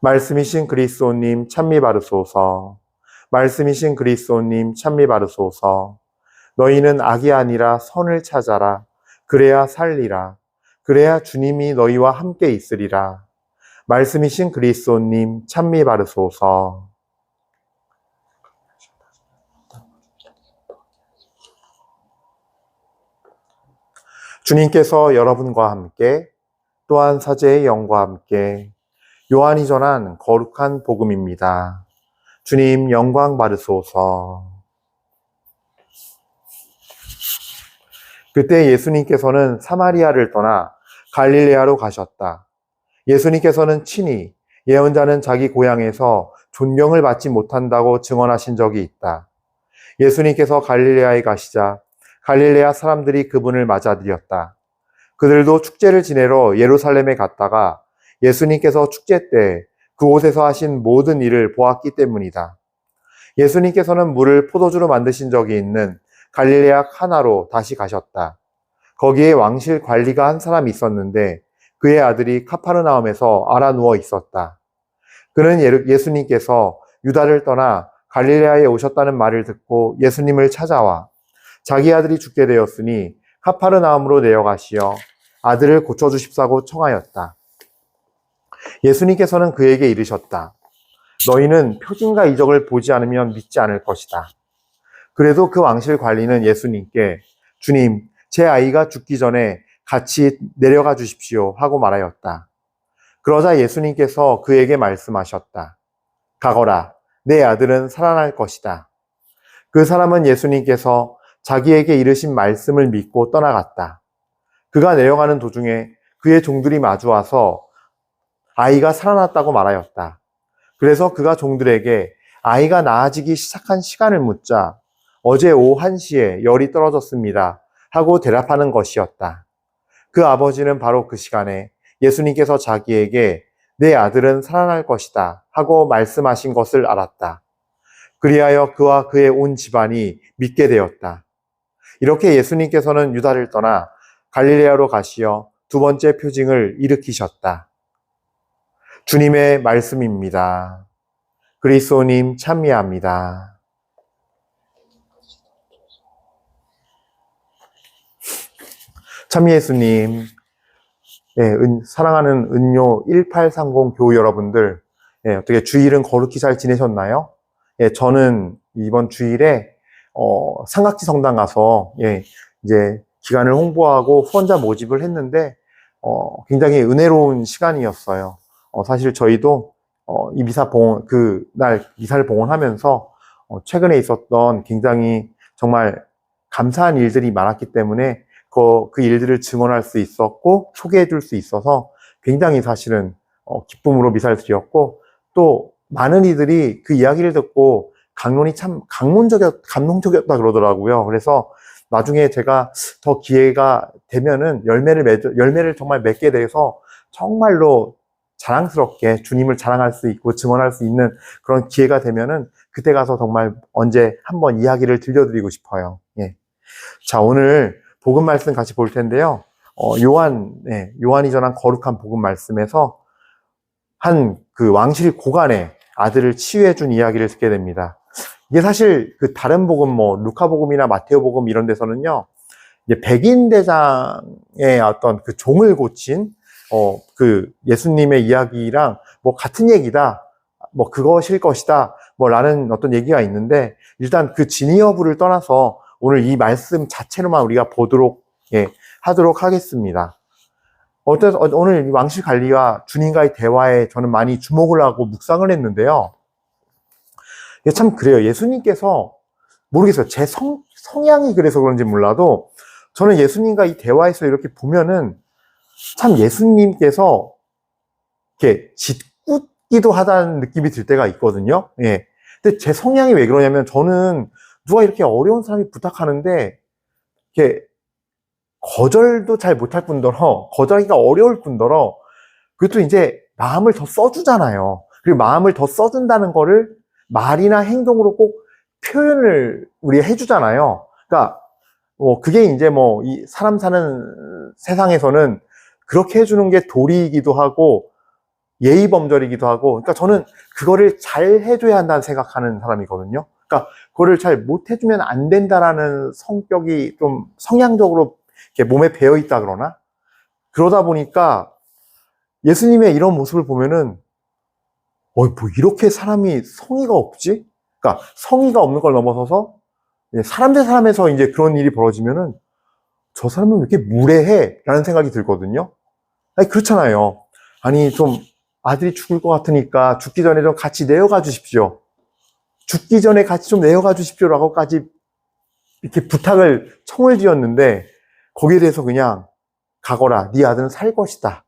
말씀이신 그리스도님 찬미 바르소서. 말씀이신 그리스도님 찬미 바르소서. 너희는 악이 아니라 선을 찾아라. 그래야 살리라. 그래야 주님이 너희와 함께 있으리라. 말씀이신 그리스도님 찬미 바르소서. 주님께서 여러분과 함께 또한 사제의 영과 함께 요한이 전한 거룩한 복음입니다. 주님 영광 받으소서. 그때 예수님께서는 사마리아를 떠나 갈릴레아로 가셨다. 예수님께서는 친히 예언자는 자기 고향에서 존경을 받지 못한다고 증언하신 적이 있다. 예수님께서 갈릴레아에 가시자 갈릴레아 사람들이 그분을 맞아들였다. 그들도 축제를 지내러 예루살렘에 갔다가 예수님께서 축제 때 그곳에서 하신 모든 일을 보았기 때문이다. 예수님께서는 물을 포도주로 만드신 적이 있는 갈릴레아 카나로 다시 가셨다. 거기에 왕실 관리가 한 사람이 있었는데 그의 아들이 카파르나움에서 알아 누워 있었다. 그는 예수님께서 유다를 떠나 갈릴레아에 오셨다는 말을 듣고 예수님을 찾아와 자기 아들이 죽게 되었으니 카파르나움으로 내려가시어 아들을 고쳐주십사고 청하였다. 예수님께서는 그에게 이르셨다. 너희는 표징과 이적을 보지 않으면 믿지 않을 것이다. 그래도 그 왕실 관리는 예수님께 주님, 제 아이가 죽기 전에 같이 내려가 주십시오 하고 말하였다. 그러자 예수님께서 그에게 말씀하셨다. 가거라, 내 아들은 살아날 것이다. 그 사람은 예수님께서 자기에게 이르신 말씀을 믿고 떠나갔다. 그가 내려가는 도중에 그의 종들이 마주와서 아이가 살아났다고 말하였다. 그래서 그가 종들에게 아이가 나아지기 시작한 시간을 묻자 어제 오후 1시에 열이 떨어졌습니다 하고 대답하는 것이었다. 그 아버지는 바로 그 시간에 예수님께서 자기에게 내 아들은 살아날 것이다 하고 말씀하신 것을 알았다. 그리하여 그와 그의 온 집안이 믿게 되었다. 이렇게 예수님께서는 유다를 떠나 갈릴레아로 가시어 두 번째 표징을 일으키셨다. 주님의 말씀입니다. 그리스도님 찬미합니다. 찬미 예수님, 사랑하는 은요 1830 교우 여러분들, 어떻게 주일은 거룩히 잘 지내셨나요? 저는 이번 주일에 삼각지 성당 가서 이제 기간을 홍보하고 후원자 모집을 했는데 굉장히 은혜로운 시간이었어요. 사실 저희도 이 미사 봉헌 그날 미사를 봉헌하면서 최근에 있었던 굉장히 정말 감사한 일들이 많았기 때문에 그 일들을 증언할 수 있었고 소개해 줄 수 있어서 굉장히 사실은 기쁨으로 미사를 드렸고 또 많은 이들이 그 이야기를 듣고 강론이 참 감동적이었다 그러더라고요. 그래서 나중에 제가 더 기회가 되면은 열매를 정말 맺게 돼서 정말로 자랑스럽게 주님을 자랑할 수 있고 증언할 수 있는 그런 기회가 되면은 그때 가서 정말 언제 한번 이야기를 들려드리고 싶어요. 자, 오늘 복음 말씀 같이 볼 텐데요. 요한이 전한 거룩한 복음 말씀에서 한 그 왕실 고관의 아들을 치유해 준 이야기를 듣게 됩니다. 이게 사실 그 다른 복음 루카 복음이나 마테오 복음 이런 데서는요. 이제 백인 대장의 어떤 그 종을 고친 그 예수님의 이야기랑 같은 얘기다. 그것일 것이다. 라는 어떤 얘기가 있는데 일단 그 진위 여부를 떠나서 오늘 이 말씀 자체로만 우리가 보도록 하도록 하겠습니다. 오늘 왕실 관리와 주님과의 대화에 저는 많이 주목을 하고 묵상을 했는데요. 참 그래요. 예수님께서 모르겠어요. 제 성향이 그래서 그런지 몰라도 저는 예수님과 이 대화에서 이렇게 보면은 참 예수님께서 이렇게 짓궂기도 하다는 느낌이 들 때가 있거든요. 근데 제 성향이 왜 그러냐면 저는 누가 이렇게 어려운 사람이 부탁하는데 이렇게 거절도 잘 못할 뿐더러 거절하기가 어려울 뿐더러 그것도 이제 마음을 더 써주잖아요. 그리고 마음을 더 써준다는 거를 말이나 행동으로 꼭 표현을 우리가 해주잖아요. 그러니까 그게 이제 이 사람 사는 세상에서는 그렇게 해주는 게 도리이기도 하고 예의범절이기도 하고, 그러니까 저는 그거를 잘 해줘야 한다는 생각하는 사람이거든요. 그러니까 그거를 잘 못해주면 안 된다라는 성격이 좀 성향적으로 이렇게 몸에 배어 있다 그러나? 그러다 보니까 예수님의 이런 모습을 보면은, 뭐 이렇게 사람이 성의가 없지? 그러니까 성의가 없는 걸 넘어서서 사람 대 사람에서 이제 그런 일이 벌어지면은 저 사람은 왜 이렇게 무례해? 라는 생각이 들거든요. 아니, 그렇잖아요. 아니, 좀 아들이 죽을 것 같으니까 죽기 전에 좀 같이 내어가 주십시오. 죽기 전에 같이 좀 내어가 주십시오라고까지 이렇게 청을 지었는데 거기에 대해서 그냥 가거라. 네 아들은 살 것이다.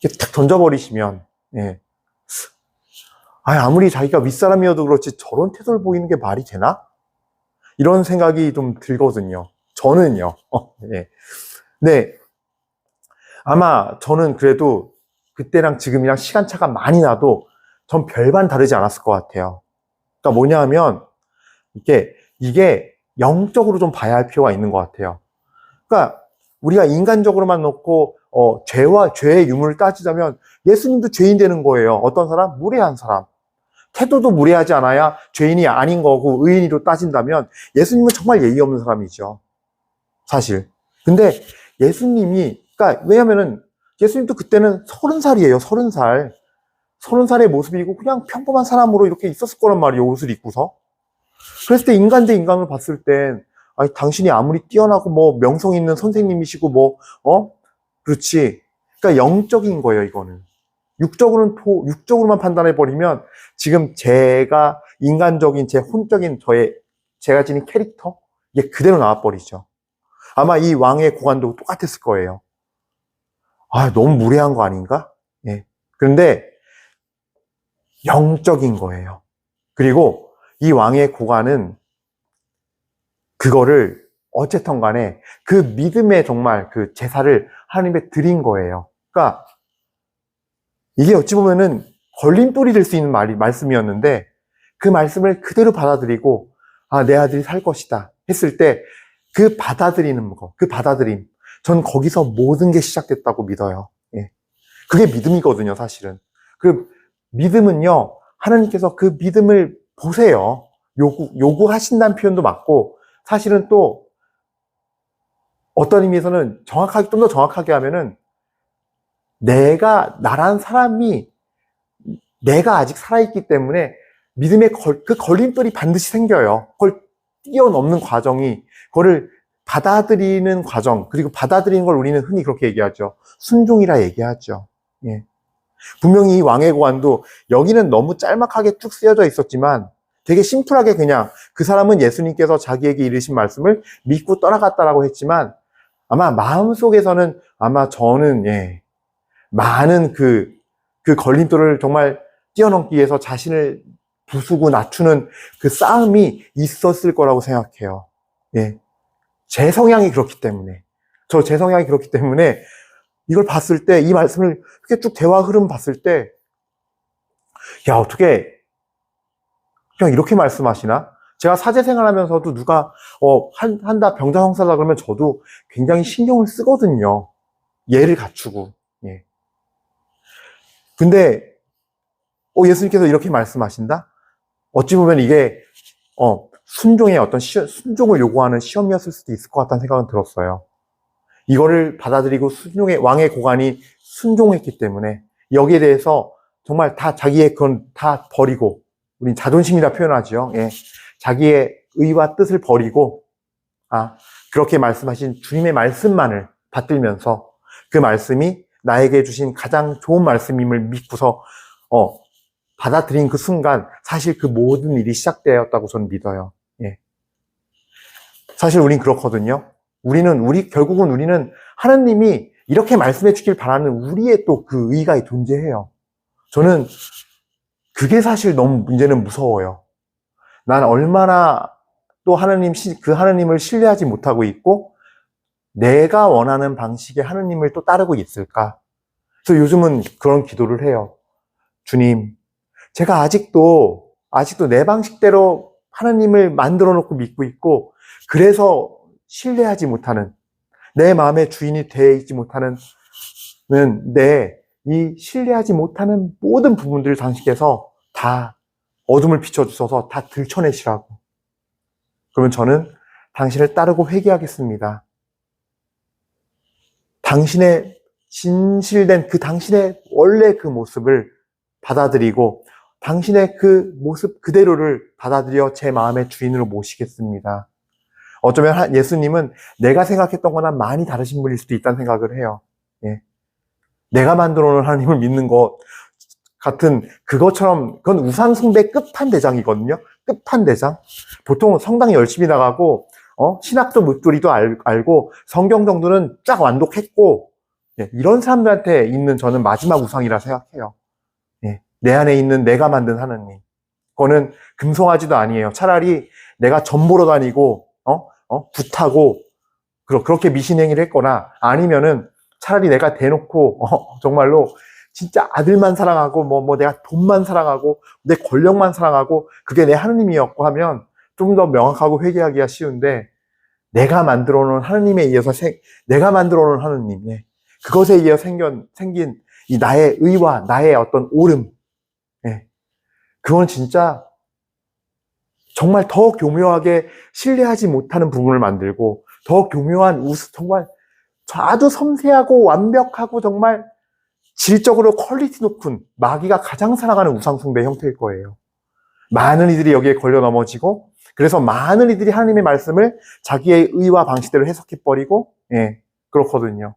이렇게 탁 던져버리시면, 예. 아무리 자기가 윗사람이어도 그렇지 저런 태도를 보이는 게 말이 되나? 이런 생각이 좀 들거든요. 저는요. 예. 네. 아마 저는 그래도 그때랑 지금이랑 시간차가 많이 나도 전 별반 다르지 않았을 것 같아요. 그러니까 뭐냐 하면 이게 영적으로 좀 봐야 할 필요가 있는 것 같아요. 그러니까 우리가 인간적으로만 놓고 죄의 유무를 따지자면 예수님도 죄인 되는 거예요. 어떤 사람? 무례한 사람. 태도도 무례하지 않아야 죄인이 아닌 거고 의인으로 따진다면 예수님은 정말 예의 없는 사람이죠. 사실. 근데 예수님이, 그러니까 왜냐면은 예수님도 그때는 30살이에요. 30살. 30살의 모습이고 그냥 평범한 사람으로 이렇게 있었을 거란 말이에요. 옷을 입고서. 그랬을 때 인간 대 인간을 봤을 땐 아니, 당신이 아무리 뛰어나고 뭐 명성 있는 선생님이시고 그렇지. 그러니까 영적인 거예요, 이거는. 육적으로만 판단해버리면 지금 제가 인간적인 제 혼적인 제가 지닌 캐릭터 이게 그대로 나와버리죠. 아마 이 왕의 고관도 똑같았을 거예요. 너무 무례한 거 아닌가? 예. 그런데 영적인 거예요. 그리고 이 왕의 고관은 그거를 어쨌든 간에 그 믿음의 정말 그 제사를 하나님께 드린 거예요. 그러니까 이게 어찌 보면은 걸림돌이 될 수 있는 말씀이었는데 그 말씀을 그대로 받아들이고 내 아들이 살 것이다 했을 때 그 받아들이는 거, 그 받아들임, 전 거기서 모든 게 시작됐다고 믿어요. 예. 그게 믿음이거든요, 사실은. 그 믿음은요, 하나님께서 그 믿음을 보세요. 요구하신다는 표현도 맞고, 사실은 또 어떤 의미에서는 좀 더 정확하게 하면은 나란 사람이 내가 아직 살아있기 때문에 믿음의 그 걸림돌이 반드시 생겨요. 그걸 뛰어넘는 과정이, 그거를 받아들이는 과정, 그리고 받아들이는 걸 우리는 흔히 그렇게 얘기하죠. 순종이라 얘기하죠. 예. 분명히 이 왕의 고관도 여기는 너무 짤막하게 쭉 쓰여져 있었지만 되게 심플하게 그냥 그 사람은 예수님께서 자기에게 이르신 말씀을 믿고 떠나갔다라고 했지만 아마 마음속에서는 아마 저는 많은 그 걸림돌을 정말 뛰어넘기 위해서 자신을 부수고 낮추는 그 싸움이 있었을 거라고 생각해요. 예. 제 성향이 그렇기 때문에. 이걸 봤을 때, 이 말씀을 이렇게 쭉 대화 흐름 봤을 때, 어떻게, 그냥 이렇게 말씀하시나? 제가 사제 생활하면서도 누가, 한다, 병자 형사다 그러면 저도 굉장히 신경을 쓰거든요. 예를 갖추고. 예. 근데, 예수님께서 이렇게 말씀하신다? 어찌 보면 이게, 순종을 요구하는 시험이었을 수도 있을 것 같다는 생각은 들었어요. 이거를 받아들이고 왕의 고관이 순종했기 때문에 여기에 대해서 정말 다 자기의 그건 다 버리고, 우린 자존심이라 표현하죠. 예. 자기의 의와 뜻을 버리고, 그렇게 말씀하신 주님의 말씀만을 받들면서 그 말씀이 나에게 주신 가장 좋은 말씀임을 믿고서, 받아들인 그 순간 사실 그 모든 일이 시작되었다고 저는 믿어요. 예. 사실 우린 그렇거든요. 결국은 우리는 하나님이 이렇게 말씀해 주길 바라는 우리의 또 그 의가 존재해요. 저는 그게 사실 너무 문제는 무서워요. 난 얼마나 또 그 하나님을 신뢰하지 못하고 있고 내가 원하는 방식의 하나님을 또 따르고 있을까? 그래서 요즘은 그런 기도를 해요. 주님, 제가 아직도 내 방식대로 하나님을 만들어 놓고 믿고 있고 그래서 신뢰하지 못하는 내 마음의 주인이 되어 있지 못하는 내 이 신뢰하지 못하는 모든 부분들을 당신께서 다 어둠을 비춰주셔서 다 들춰내시라고. 그러면 저는 당신을 따르고 회개하겠습니다. 당신의 진실된 당신의 원래 그 모습을 받아들이고 당신의 그 모습 그대로를 받아들여 제 마음의 주인으로 모시겠습니다. 어쩌면 예수님은 내가 생각했던 거나 많이 다르신 분일 수도 있다는 생각을 해요. 예. 내가 만들어 놓은 하나님을 믿는 것 같은 그것처럼 그건 우상숭배 끝판대장이거든요. 끝판대장. 보통 성당 열심히 나가고 신학도 묻돌이도 알고 성경 정도는 쫙 완독했고 예, 이런 사람들한테 있는 저는 마지막 우상이라 생각해요. 예, 내 안에 있는 내가 만든 하나님. 그거는 금송아지도 아니에요. 차라리 내가 점 보러 다니고 굿하고 그렇게 미신행위를 했거나 아니면은 차라리 내가 대놓고 정말로 진짜 아들만 사랑하고 내가 돈만 사랑하고 내 권력만 사랑하고 그게 내 하느님이었고 하면 좀 더 명확하고 회개하기가 쉬운데 내가 만들어 놓은 하느님에 의해서 내가 만들어 놓은 하느님 그것에 의해 생긴 이 나의 의와 나의 어떤 옳음 그건 진짜 정말 더 교묘하게 신뢰하지 못하는 부분을 만들고 더 교묘한 정말 아주 섬세하고 완벽하고 정말 질적으로 퀄리티 높은 마귀가 가장 사랑하는 우상숭배 형태일 거예요. 많은 이들이 여기에 걸려 넘어지고 그래서 많은 이들이 하나님의 말씀을 자기의 의와 방식대로 해석해버리고 그렇거든요.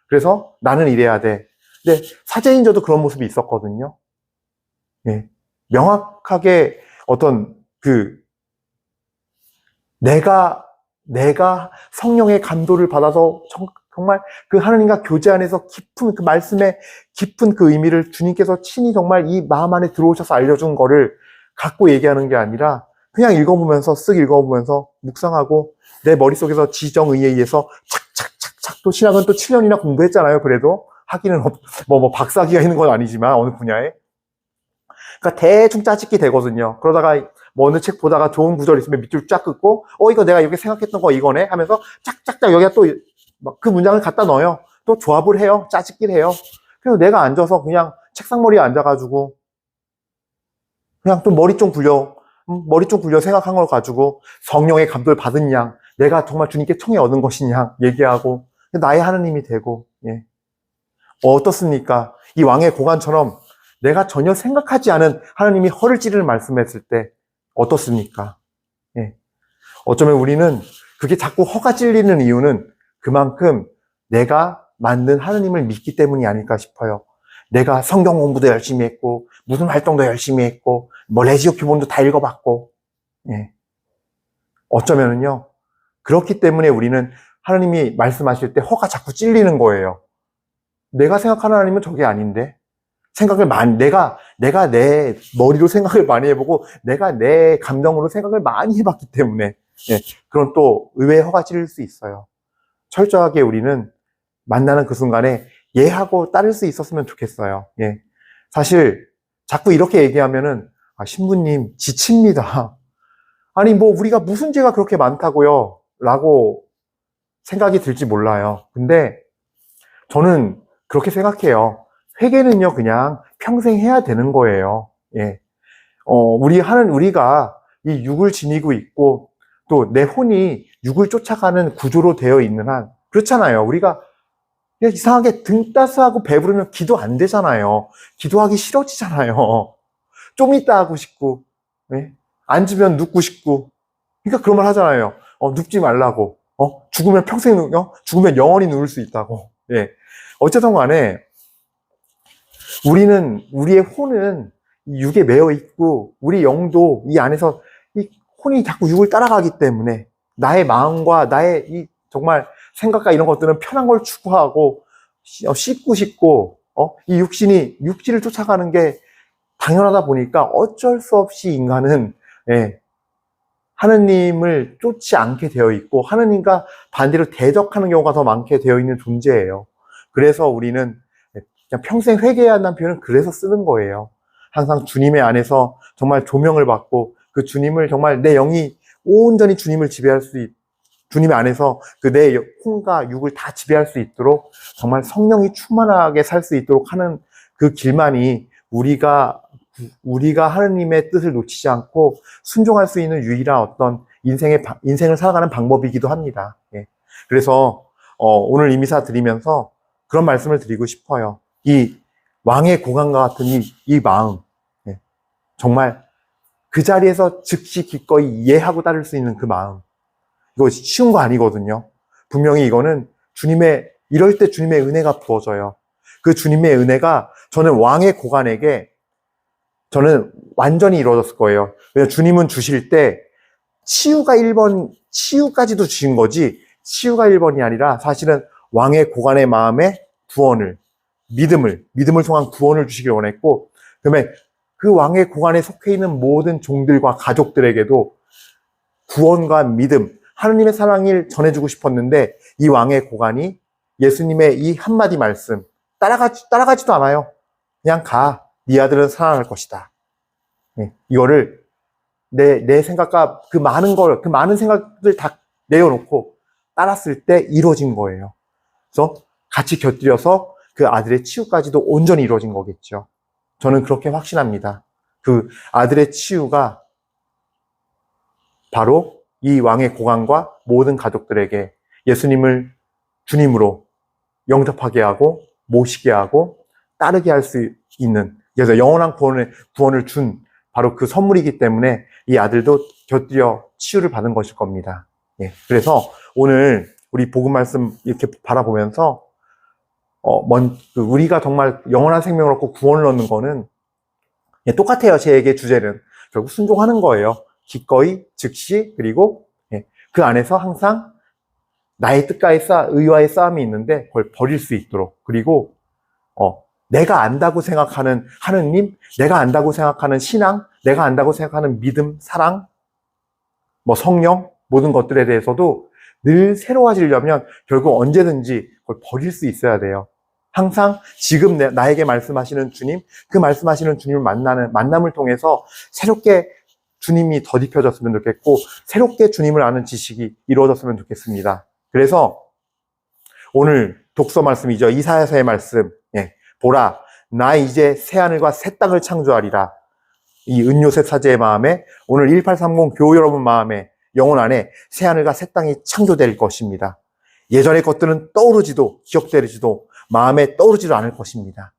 그래서 나는 이래야 돼. 근데 사제인저도 그런 모습이 있었거든요. 명확하게 어떤 내가 성령의 감도를 받아서 정말 그 하나님과 교제 안에서 깊은 그 말씀의 깊은 그 의미를 주님께서 친히 정말 이 마음 안에 들어오셔서 알려준 거를 갖고 얘기하는 게 아니라 그냥 읽어보면서 쓱 읽어보면서 묵상하고 내 머릿속에서 지정의에 의해서 착착착착 또 신학은 또 7년이나 공부했잖아요. 그래도 하기는 박사학위가 있는 건 아니지만 어느 분야에 그러니까 대충 짜집기 되거든요. 그러다가 어느 책 보다가 좋은 구절 있으면 밑줄 쫙 긋고 이거 내가 이렇게 생각했던 거 이거네 하면서 짝짝짝 여기다 또 그 문장을 갖다 넣어요. 또 조합을 해요. 짜집기를 해요. 그래서 내가 앉아서 그냥 책상머리에 앉아가지고 그냥 또 머리 좀 굴려 생각한 걸 가지고 성령의 감동을 받은 양 내가 정말 주님께 청해 얻은 것이냐 얘기하고 나의 하느님이 되고 어떻습니까? 이 왕의 고관처럼 내가 전혀 생각하지 않은 하나님이 허를 찌르는 말씀했을 때 어떻습니까? 어쩌면 우리는 그게 자꾸 허가 찔리는 이유는 그만큼 내가 만든 하나님을 믿기 때문이 아닐까 싶어요. 내가 성경 공부도 열심히 했고 무슨 활동도 열심히 했고 레지오 기본도 다 읽어봤고 어쩌면은요 그렇기 때문에 우리는 하나님이 말씀하실 때 허가 자꾸 찔리는 거예요. 내가 생각하는 하나님은 저게 아닌데 내가 내 머리로 생각을 많이 해보고 내가 내 감정으로 생각을 많이 해봤기 때문에 그런 또 의외의 허가 찔릴 수 있어요. 철저하게 우리는 만나는 그 순간에 예하고 따를 수 있었으면 좋겠어요. 사실 자꾸 이렇게 얘기하면은 신부님 지칩니다. 아니 우리가 무슨 죄가 그렇게 많다고요? 라고 생각이 들지 몰라요. 근데 저는 그렇게 생각해요. 회개는요 그냥 평생 해야 되는 거예요. 우리가 이 육을 지니고 있고 또 내 혼이 육을 쫓아가는 구조로 되어 있는 한 그렇잖아요. 우리가 그냥 이상하게 등 따스하고 배부르면 기도 안 되잖아요. 기도하기 싫어지잖아요. 좀 이따 하고 싶고 앉으면 눕고 싶고 그러니까 그런 말 하잖아요. 눕지 말라고 죽으면 평생 죽으면 영원히 누울 수 있다고. 어쨌든 간에 우리의 혼은 육에 매여 있고 우리 영도 이 안에서 이 혼이 자꾸 육을 따라가기 때문에 나의 마음과 나의 이 정말 생각과 이런 것들은 편한 걸 추구하고 씻고 싶고 이 육신을 쫓아가는 게 당연하다 보니까 어쩔 수 없이 인간은 하느님을 쫓지 않게 되어 있고 하느님과 반대로 대적하는 경우가 더 많게 되어 있는 존재예요. 그래서 우리는 그냥 평생 회개해야 한다는 표현은 그래서 쓰는 거예요. 항상 주님의 안에서 정말 조명을 받고 그 주님을 정말 내 영이 온전히 주님을 지배할 수 주님의 안에서 그 내 혼과 육을 다 지배할 수 있도록 정말 성령이 충만하게 살 수 있도록 하는 그 길만이 우리가 하느님의 뜻을 놓치지 않고 순종할 수 있는 유일한 어떤 인생을 살아가는 방법이기도 합니다. 예. 그래서 오늘 이 미사 드리면서 그런 말씀을 드리고 싶어요. 이 왕의 고관과 같은 이 마음, 예. 정말 그 자리에서 즉시 기꺼이 이해하고 따를 수 있는 그 마음, 이거 쉬운 거 아니거든요. 분명히 이거는 이럴 때 주님의 은혜가 부어져요. 그 주님의 은혜가 저는 왕의 고관에게 저는 완전히 이루어졌을 거예요. 왜냐하면 주님은 주실 때 치유까지도 주신 거지, 치유가 1번이 아니라 사실은 왕의 고관의 마음에 구원을, 믿음을 통한 구원을 주시길 원했고, 그다음에 그 왕의 고관에 속해 있는 모든 종들과 가족들에게도 구원과 믿음, 하느님의 사랑을 전해주고 싶었는데, 이 왕의 고관이 예수님의 이 한마디 말씀, 따라가지도 않아요. 그냥 가. 네 아들은 살아날 것이다. 네, 이거를 내 생각과 그 많은 생각들 다 내려놓고 따랐을 때 이루어진 거예요. 그래서 같이 곁들여서 그 아들의 치유까지도 온전히 이루어진 거겠죠. 저는 그렇게 확신합니다. 그 아들의 치유가 바로 이 왕의 고관과 모든 가족들에게 예수님을 주님으로 영접하게 하고 모시게 하고 따르게 할 수 있는, 그래서 영원한 구원을 준 바로 그 선물이기 때문에 이 아들도 곁들여 치유를 받은 것일 겁니다. 예. 그래서 오늘 우리 복음 말씀 이렇게 바라보면서 우리가 정말 영원한 생명을 얻고 구원을 얻는 거는 똑같아요. 제에게 주제는 결국 순종하는 거예요. 기꺼이, 즉시, 그리고 그 안에서 항상 나의 뜻과의 의와의 싸움이 있는데 그걸 버릴 수 있도록, 그리고 내가 안다고 생각하는 하느님, 내가 안다고 생각하는 신앙, 내가 안다고 생각하는 믿음, 사랑, 성령, 모든 것들에 대해서도 늘 새로워지려면 결국 언제든지 그걸 버릴 수 있어야 돼요. 항상 지금 나에게 말씀하시는 주님, 그 말씀하시는 주님을 만남을 통해서 새롭게 주님이 덧입혀졌으면 좋겠고, 새롭게 주님을 아는 지식이 이루어졌으면 좋겠습니다. 그래서 오늘 독서 말씀이죠. 이사야서의 말씀. 보라, 나 이제 새하늘과 새 땅을 창조하리라. 이 은요셉 사제의 마음에, 오늘 1830 교우 여러분 마음에, 영혼 안에 새하늘과 새 땅이 창조될 것입니다. 예전의 것들은 떠오르지도 기억되지도 마음에 떠오르지도 않을 것입니다.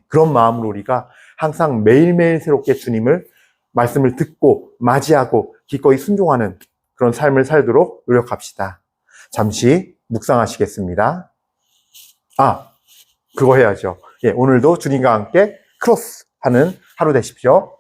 그런 마음으로 우리가 항상 매일매일 새롭게 주님을 말씀을 듣고 맞이하고 기꺼이 순종하는 그런 삶을 살도록 노력합시다. 잠시 묵상하시겠습니다. 그거 해야죠. 오늘도 주님과 함께 크로스 하는 하루 되십시오.